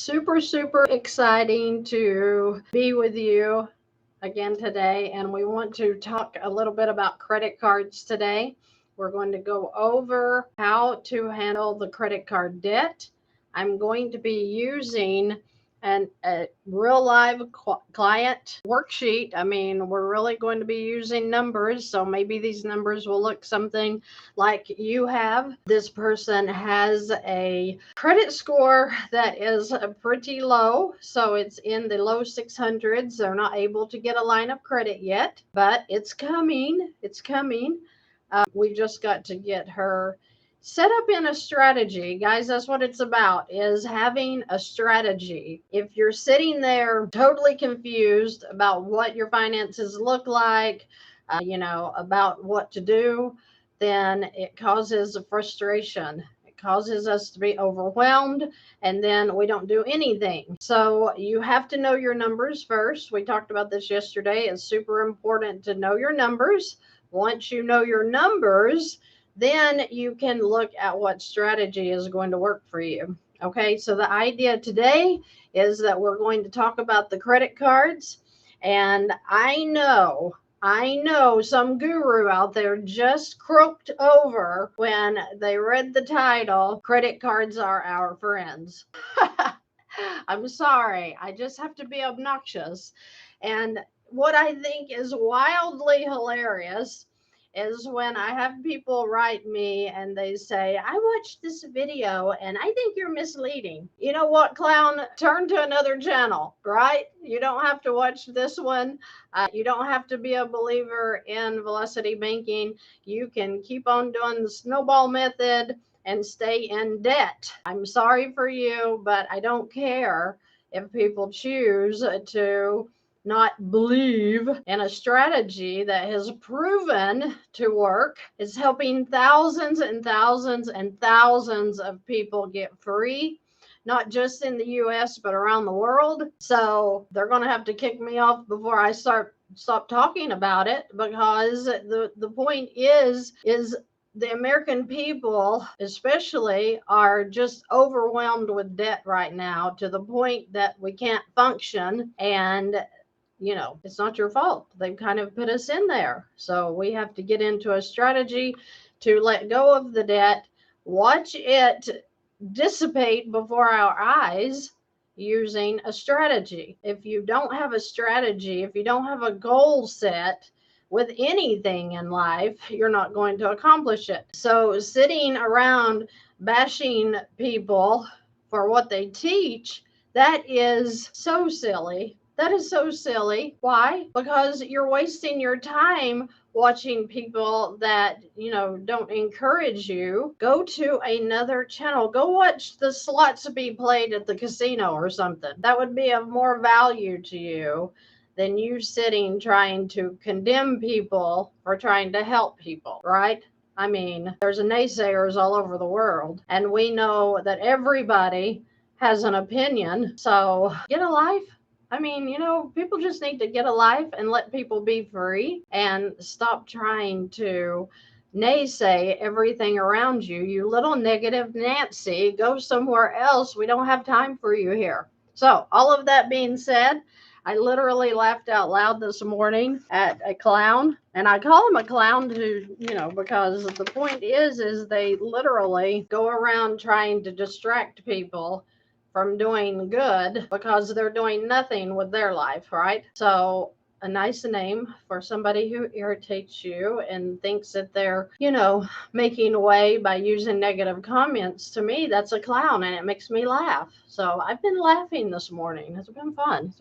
super, super exciting to be with you again today. And we want to talk a little bit about credit cards today. We're going to go over how to handle the credit card debt. I'm going to be using a real live client worksheet. I mean, we're really going to be using numbers. So maybe these numbers will look something like you have. This person has a credit score that is pretty low. So it's in the low 600s. They're not able to get a line of credit yet, but it's coming. It's coming. We just got to get her set up in a strategy. Guys, that's what it's about, is having a strategy. If you're sitting there totally confused about what your finances look like, about what to do, then it causes a frustration. It causes us to be overwhelmed, and then we don't do anything. So you have to know your numbers first. We talked about this yesterday. It's super important to know your numbers. Once you know your numbers, then you can look at what strategy is going to work for you. Okay, so the idea today is that we're going to talk about the credit cards. And I know some guru out there just croaked over when they read the title, Credit Cards Are Our Friends. I'm sorry, I just have to be obnoxious. And what I think is wildly hilarious is when I have people write me and they say, I watched this video and I think you're misleading. You know what, clown? Turn to another channel, right? You don't have to watch this one. You don't have to be a believer in velocity banking. You can keep on doing the snowball method and stay in debt. I'm sorry for you, but I don't care if people choose to not believe in a strategy that has proven to work. It's helping thousands and thousands and thousands of people get free, not just in the US, but around the world. So they're going to have to kick me off before I stop talking about it, because the point is the American people, especially, are just overwhelmed with debt right now, to the point that we can't function. And it's not your fault. They've kind of put us in there. So we have to get into a strategy to let go of the debt, watch it dissipate before our eyes using a strategy. If you don't have a strategy, if you don't have a goal set with anything in life, you're not going to accomplish it. So sitting around bashing people for what they teach, that is so silly. That is so silly. Why? Because you're wasting your time watching people that, don't encourage you. Go to another channel. Go watch the slots be played at the casino or something. That would be of more value to you than you sitting trying to condemn people for trying to help people, right? I mean, there's naysayers all over the world, and we know that everybody has an opinion. So get a life. I mean, people just need to get a life and let people be free and stop trying to naysay everything around you. You little negative Nancy, go somewhere else. We don't have time for you here. So all of that being said, I literally laughed out loud this morning at a clown, and I call him a clown because the point is they literally go around trying to distract people from doing good because they're doing nothing with their life, right? So a nice name for somebody who irritates you and thinks that they're, making way by using negative comments. To me, that's a clown, and it makes me laugh. So I've been laughing this morning. It's been fun.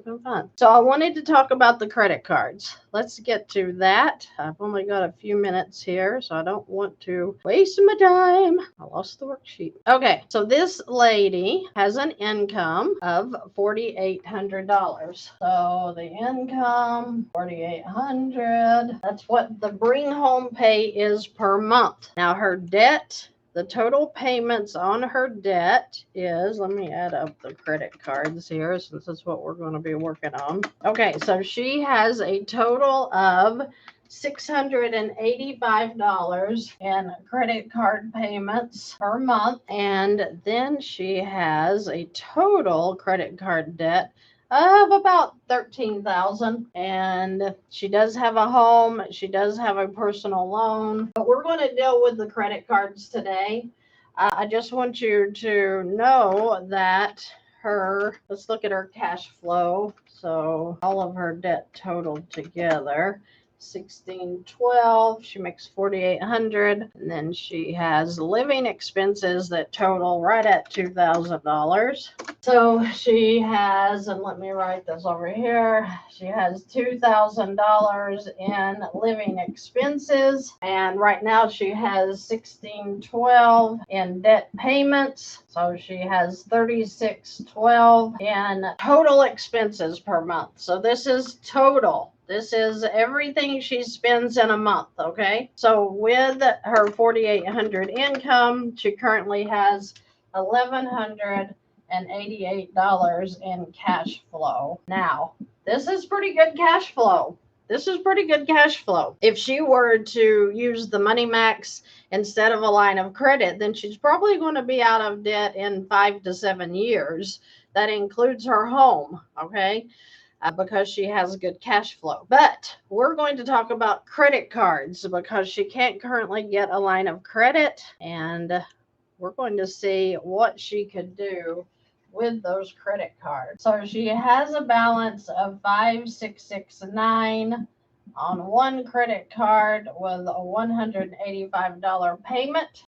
So I wanted to talk about the credit cards. Let's get to that. I've only got a few minutes here, so I don't want to waste my time. I lost the worksheet. Okay, so this lady has an income of $4,800. So the income, $4,800. That's what the bring home pay is per month. Now her debt, the total payments on her debt is, let me add up the credit cards here since that's what we're going to be working on. Okay, so she has a total of $685 in credit card payments per month. And then she has a total credit card debt of about $13,000. And she does have a home. She does have a personal loan. But we're going to deal with the credit cards today. I just want you to know that let's look at her cash flow. So all of her debt totaled together, 1612. She makes 4,800, and then she has living expenses that total right at $2,000. So she has, and let me write this over here, she has $2,000 in living expenses, and right now she has 1612 in debt payments. So she has 3612 in total expenses per month. So this is total. This is everything she spends in a month, okay? So with her 4,800 income, she currently has $1,188 in cash flow. Now, this is pretty good cash flow. This is pretty good cash flow. If she were to use the Money Max instead of a line of credit, then she's probably going to be out of debt in 5 to 7 years. That includes her home, okay? Because she has good cash flow. But we're going to talk about credit cards because she can't currently get a line of credit, and we're going to see what she could do with those credit cards. So she has a balance of 5,669 on one credit card with a $185 payment.